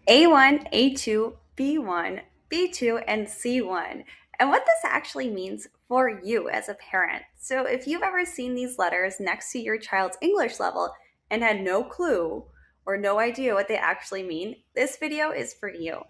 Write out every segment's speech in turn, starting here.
A1, A2, B1, B2, and C1, and what this actually means for you as a parent. So, if you've ever seen these letters next to your child's English level and had no clue or no idea what they actually mean, this video is for you.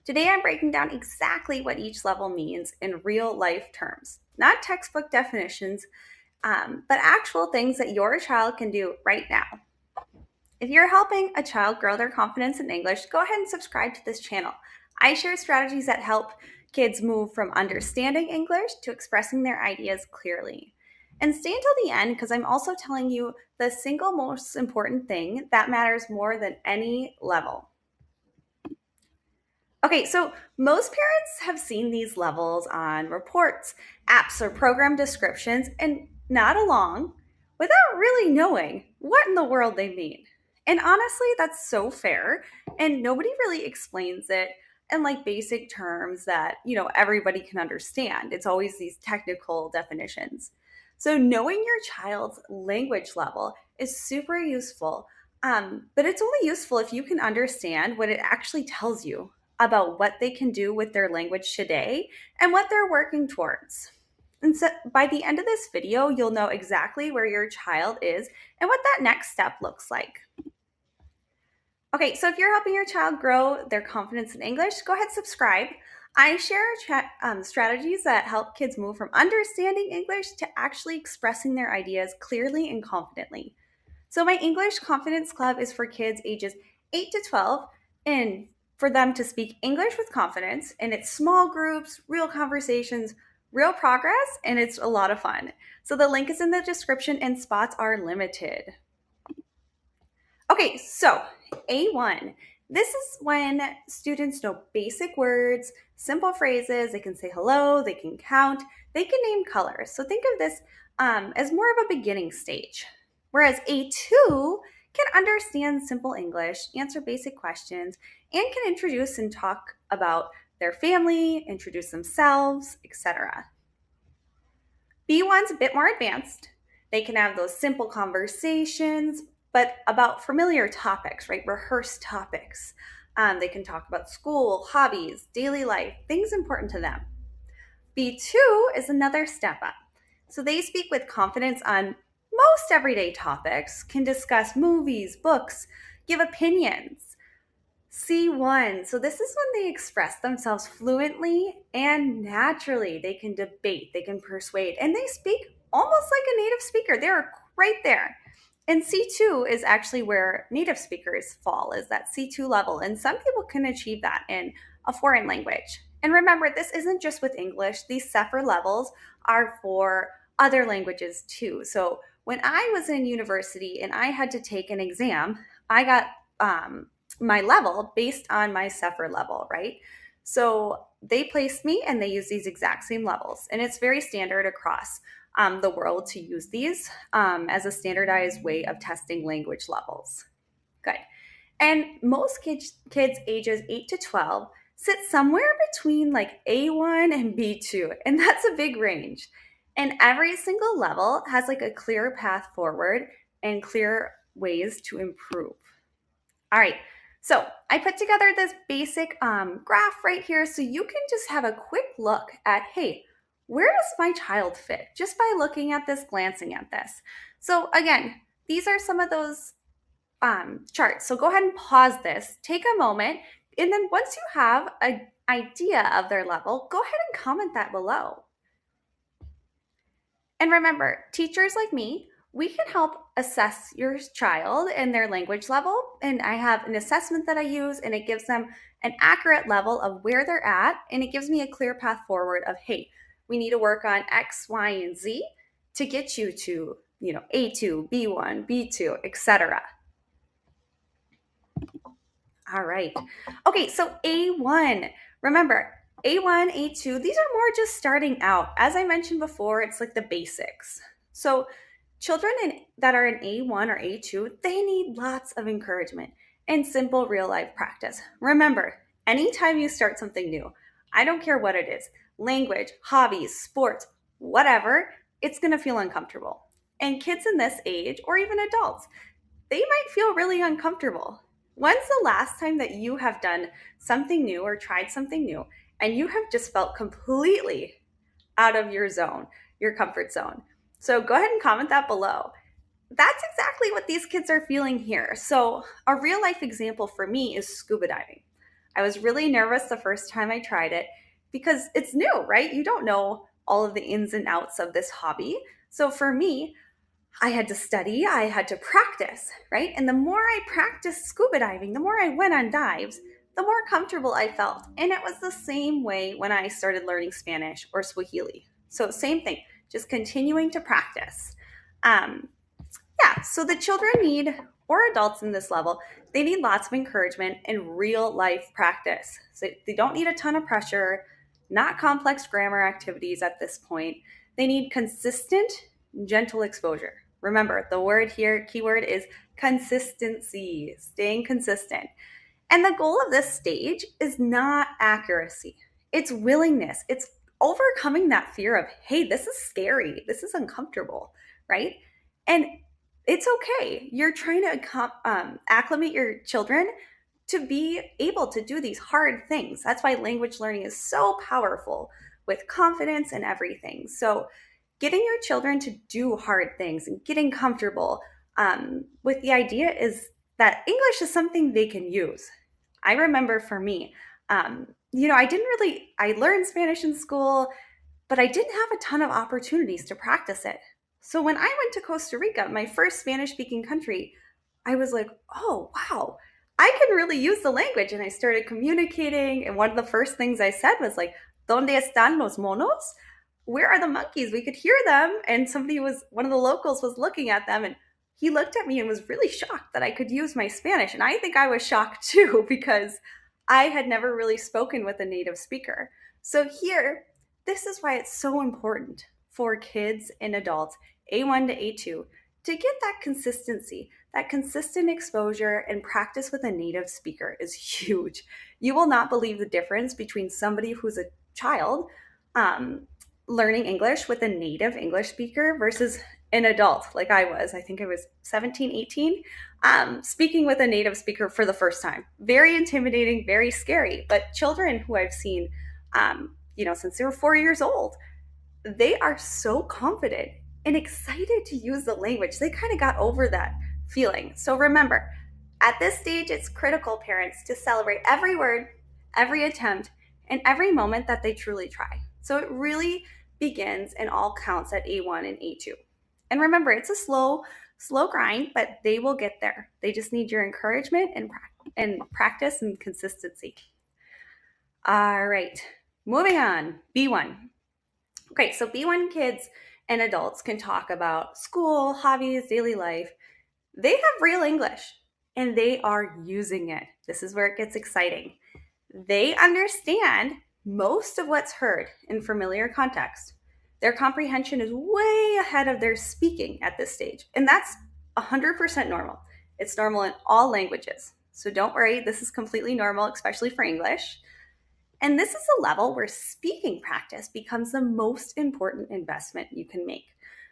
Today, I'm breaking down exactly what each level means in real life terms, not textbook definitions, but actual things that your child can do right now. If you're helping a child grow their confidence in English, go ahead and subscribe to this channel. I share strategies that help kids move from understanding English to expressing their ideas clearly. And stay until the end because I'm also telling you the single most important thing that matters more than any level. Okay, so most parents have seen these levels on reports, apps, or program descriptions and nod along without really knowing what in the world they mean. And honestly, that's so fair, and nobody really explains it in like basic terms that, everybody can understand. It's always these technical definitions. So knowing your child's language level is super useful, but it's only useful if you can understand what it actually tells you about what they can do with their language today and what they're working towards. And so by the end of this video, you'll know exactly where your child is and what that next step looks like. Okay, so if you're helping your child grow their confidence in English, go ahead, subscribe. I share strategies that help kids move from understanding English to actually expressing their ideas clearly and confidently. So my English Confidence Club is for kids ages 8 to 12 and for them to speak English with confidence. And it's small groups, real conversations, real progress, and it's a lot of fun. So the link is in the description and spots are limited. Okay, so A1. This is when students know basic words, simple phrases. They can say hello, they can count, they can name colors. So think of this as more of a beginning stage. Whereas A2 can understand simple English, answer basic questions, and can introduce and talk about their family, introduce themselves, etc. B1's a bit more advanced. They can have those simple conversations, but about familiar topics, right? Rehearsed topics. They can talk about school, hobbies, daily life, things important to them. B2 is another step up. So they speak with confidence on most everyday topics, can discuss movies, books, give opinions. C1, so this is when they express themselves fluently and naturally. They can debate, they can persuade, and they speak almost like a native speaker. They're right there. And C2 is actually where native speakers fall, is that C2 level. And some people can achieve that in a foreign language. And remember, this isn't just with English. These CEFR levels are for other languages too. So when I was in university and I had to take an exam, I got my level based on my CEFR level, right? So they placed me and they use these exact same levels. And it's very standard across the world to use these as a standardized way of testing language levels. Good. And most kids ages 8 to 12 sit somewhere between like A1 and B2, and that's a big range. And every single level has like a clear path forward and clear ways to improve. All right, so I put together this basic graph right here so you can just have a quick look at, hey, where does my child fit just by looking at this, glancing at this. So again, these are some of those charts. So go ahead and pause this, take a moment, and then once you have an idea of their level, go ahead and comment that below. And remember, teachers like me, we can help assess your child and their language level. And I have an assessment that I use, and it gives them an accurate level of where they're at. And it gives me a clear path forward of, hey, we need to work on X, Y, and Z to get you to, A2, B1, B2, etc. All right. Okay, so A1. Remember, A1, A2, these are more just starting out. As I mentioned before, it's like the basics. So children that are in A1 or A2, they need lots of encouragement and simple real life practice. Remember, anytime you start something new, I don't care what it is, language, hobbies, sports, whatever, it's going to feel uncomfortable. And kids in this age, or even adults, they might feel really uncomfortable. When's the last time that you have done something new or tried something new and you have just felt completely out of your zone, your comfort zone? So go ahead and comment that below. That's exactly what these kids are feeling here. So, a real life example for me is scuba diving. I was really nervous the first time I tried it because it's new, right? You don't know all of the ins and outs of this hobby. So, for me, I had to study, I had to practice, right? And the more I practiced scuba diving, the more I went on dives, the more comfortable I felt. And it was the same way when I started learning Spanish or Swahili. So, same thing, just continuing to practice. Um, yeah, so the children need, or adults in this level, they need lots of encouragement and real life practice. So they don't need a ton of pressure, not complex grammar activities at this point. They need consistent, gentle exposure. Remember, the word here, keyword is consistency, staying consistent. And the goal of this stage is not accuracy, it's willingness. It's overcoming that fear of, hey, this is scary, this is uncomfortable, right? And it's okay. You're trying to acclimate your children to be able to do these hard things. That's why language learning is so powerful with confidence and everything. So, getting your children to do hard things and getting comfortable with the idea is that English is something they can use. I remember for me, I learned Spanish in school, but I didn't have a ton of opportunities to practice it. So when I went to Costa Rica, my first Spanish speaking country, I was like, oh, wow, I can really use the language. And I started communicating. And one of the first things I said was like, ¿Dónde están los monos? Where are the monkeys? We could hear them. And one of the locals was looking at them and he looked at me and was really shocked that I could use my Spanish. And I think I was shocked too because I had never really spoken with a native speaker. So here, this is why it's so important for kids and adults, A1 to A2, to get that consistency, that consistent exposure and practice with a native speaker is huge. You will not believe the difference between somebody who's a child learning English with a native English speaker versus an adult like I was. I think I was 17, 18, speaking with a native speaker for the first time. Very intimidating, very scary. But children who I've seen, since they were 4 years old, they are so confident and excited to use the language. They kind of got over that feeling. So remember, at this stage, it's critical, parents, to celebrate every word, every attempt, and every moment that they truly try. So it really begins and all counts at A1 and A2. And remember, it's a slow grind, but they will get there. They just need your encouragement and practice and consistency. All right, moving on, B1. Okay, so B1 kids and adults can talk about school, hobbies, daily life. They have real English and they are using it. This is where it gets exciting. They understand most of what's heard in familiar context. Their comprehension is way ahead of their speaking at this stage. And that's 100% normal. It's normal in all languages. So don't worry, this is completely normal, especially for English. And this is a level where speaking practice becomes the most important investment you can make.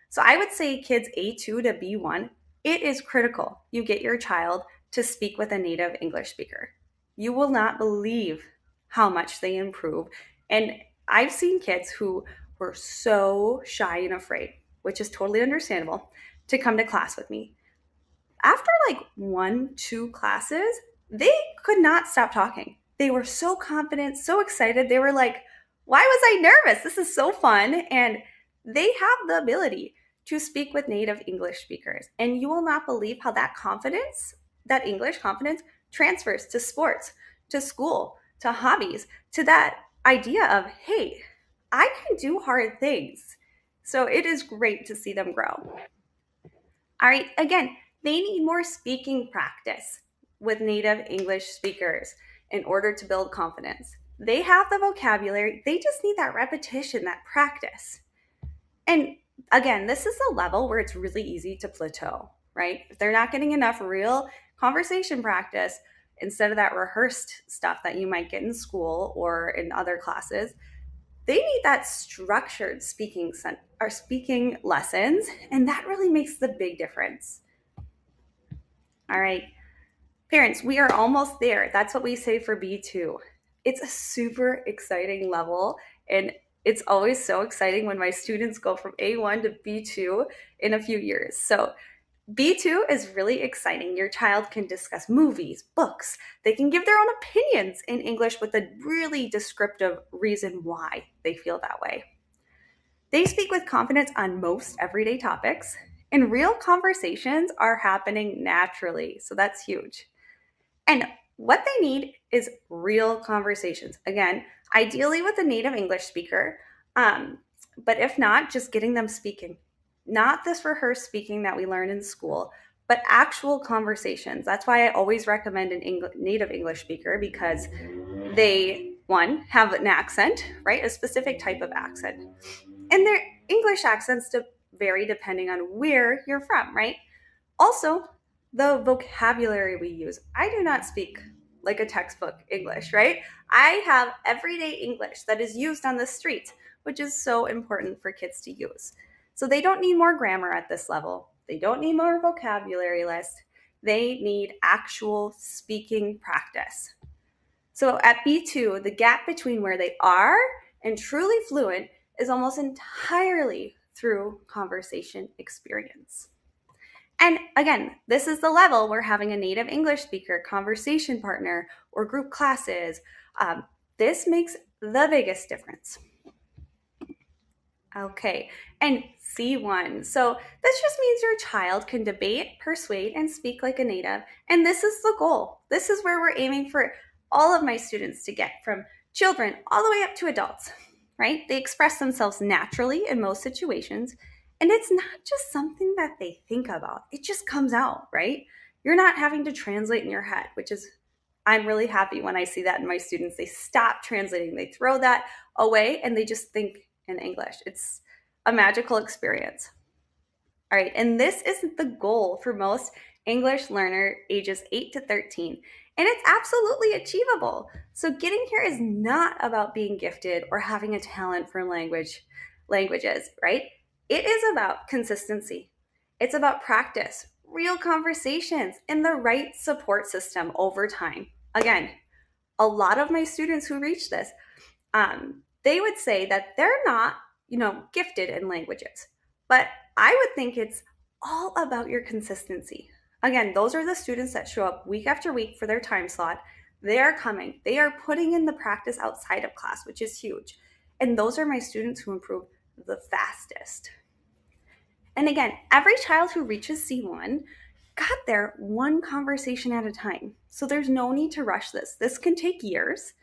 So I would say kids A2 to B1, it is critical you get your child to speak with a native English speaker. You will not believe how much they improve. And I've seen kids who were so shy and afraid, which is totally understandable, to come to class with me. After like 1-2 classes, they could not stop talking. They were so confident, so excited. They were like, why was I nervous? This is so fun. And they have the ability to speak with native English speakers. And you will not believe how that confidence, that English confidence, transfers to sports, to school, to hobbies, to that idea of, hey, I can do hard things. So it is great to see them grow. All right, again, they need more speaking practice with native English speakers in order to build confidence. They have the vocabulary, they just need that repetition, that practice. And again, this is a level where it's really easy to plateau, right? If they're not getting enough real conversation practice, instead of that rehearsed stuff that you might get in school or in other classes, they need that structured speaking lessons, and that really makes the big difference. All right, Parents, we are almost there. That's what we say for B2. It's a super exciting level, and it's always so exciting when my students go from A1 to B2 in a few years. So B2 is really exciting. Your child can discuss movies, books. They can give their own opinions in English with a really descriptive reason why they feel that way. They speak with confidence on most everyday topics, and real conversations are happening naturally. So that's huge. And what they need is real conversations. Again, ideally with a native English speaker, but if not, just getting them speaking. Not this rehearsed speaking that we learn in school, but actual conversations. That's why I always recommend a native English speaker, because they, one, have an accent, right? A specific type of accent. And their English accents vary depending on where you're from, right? Also, the vocabulary we use. I do not speak like a textbook English, right? I have everyday English that is used on the street, which is so important for kids to use. So they don't need more grammar at this level. They don't need more vocabulary list. They need actual speaking practice. So at B2, the gap between where they are and truly fluent is almost entirely through conversation experience. And again, this is the level where having a native English speaker, conversation partner, or group classes, this makes the biggest difference. Okay, and C1. So this just means your child can debate, persuade, and speak like a native. And this is the goal. This is where we're aiming for all of my students to get, from children all the way up to adults, right? They express themselves naturally in most situations. And it's not just something that they think about, it just comes out, right? You're not having to translate in your head, which is, I'm really happy when I see that in my students. They stop translating, they throw that away, and they just think in English. It's a magical experience. All right, and this is the goal for most English learner ages 8 to 13, and it's absolutely achievable. So getting here is not about being gifted or having a talent for languages, right? It is about consistency. It's about practice, real conversations, and the right support system over time. Again, a lot of my students who reach this, they would say that they're not, gifted in languages. But I would think it's all about your consistency. Again, those are the students that show up week after week for their time slot. They are coming. They are putting in the practice outside of class, which is huge. And those are my students who improve the fastest. And again, every child who reaches C1 got there one conversation at a time. So there's no need to rush this. This can take years,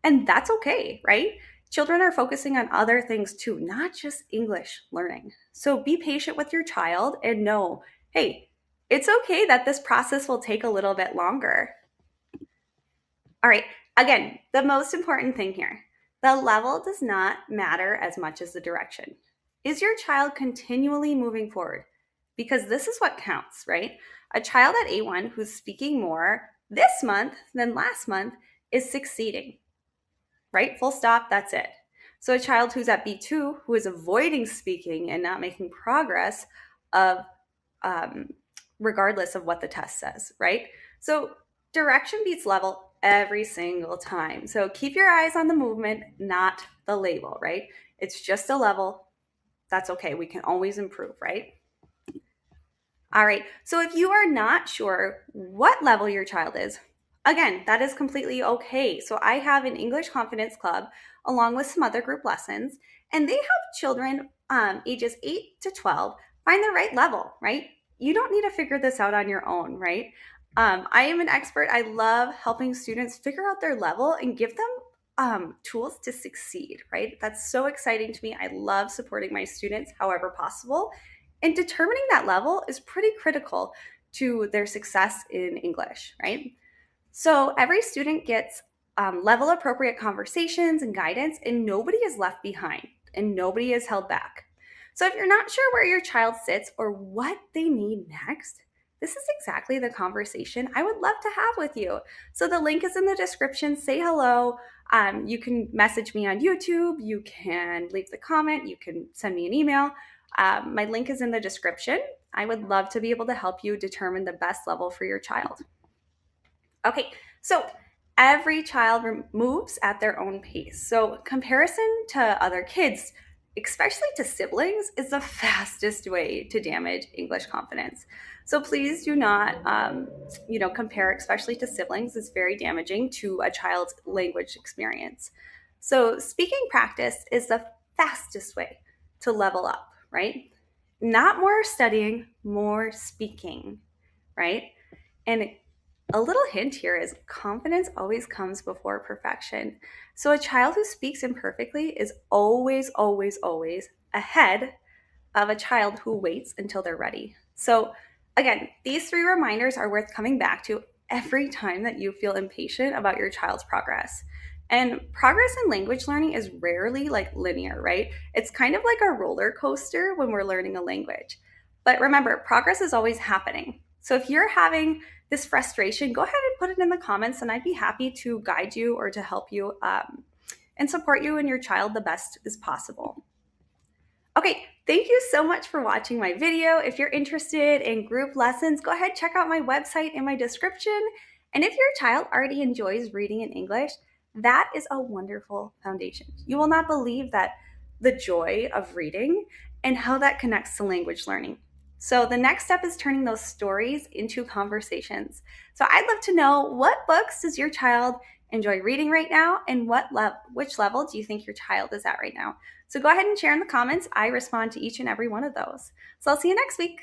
and that's okay, right? Children are focusing on other things too, not just English learning. So be patient with your child and know, hey, it's okay that this process will take a little bit longer. All right, again, the most important thing here, the level does not matter as much as the direction. Is your child continually moving forward? Because this is what counts, right? A child at A1 who's speaking more this month than last month is succeeding, right? Full stop, that's it. So a child who's at B2 who is avoiding speaking and not making progress of regardless of what the test says, right? So direction beats level every single time. So keep your eyes on the movement, not the label, right? It's just a level. That's okay. We can always improve, right? All right. So if you are not sure what level your child is, again, that is completely okay. So I have an English Confidence Club along with some other group lessons, and they help children ages 8 to 12 find the right level, right? You don't need to figure this out on your own, right? I am an expert. I love helping students figure out their level and give them tools to succeed, right? That's so exciting to me. I love supporting my students however possible. And determining that level is pretty critical to their success in English, right? So every student gets level appropriate conversations and guidance, and nobody is left behind and nobody is held back. So if you're not sure where your child sits or what they need next, this is exactly the conversation I would love to have with you. So the link is in the description. Say hello. You can message me on YouTube. You can leave the comment. You can send me an email. My link is in the description. I would love to be able to help you determine the best level for your child. Okay, so every child moves at their own pace. So comparison to other kids, especially to siblings, is the fastest way to damage English confidence. So please do not, compare, especially to siblings. It's very damaging to a child's language experience. So speaking practice is the fastest way to level up, right? Not more studying, more speaking, right? And a little hint here is confidence always comes before perfection. So a child who speaks imperfectly is always, always, always ahead of a child who waits until they're ready. So again, these three reminders are worth coming back to every time that you feel impatient about your child's progress. And progress in language learning is rarely like linear, right? It's kind of like a roller coaster when we're learning a language. But remember, progress is always happening. So if you're having this frustration, go ahead and put it in the comments, and I'd be happy to guide you or to help you and support you and your child the best as possible. Okay, thank you so much for watching my video. If you're interested in group lessons, go ahead, check out my website in my description. And if your child already enjoys reading in English, that is a wonderful foundation. You will not believe that the joy of reading and how that connects to language learning. So the next step is turning those stories into conversations. So I'd love to know, what books does your child enjoy reading right now, and which level do you think your child is at right now? So go ahead and share in the comments. I respond to each and every one of those. So I'll see you next week.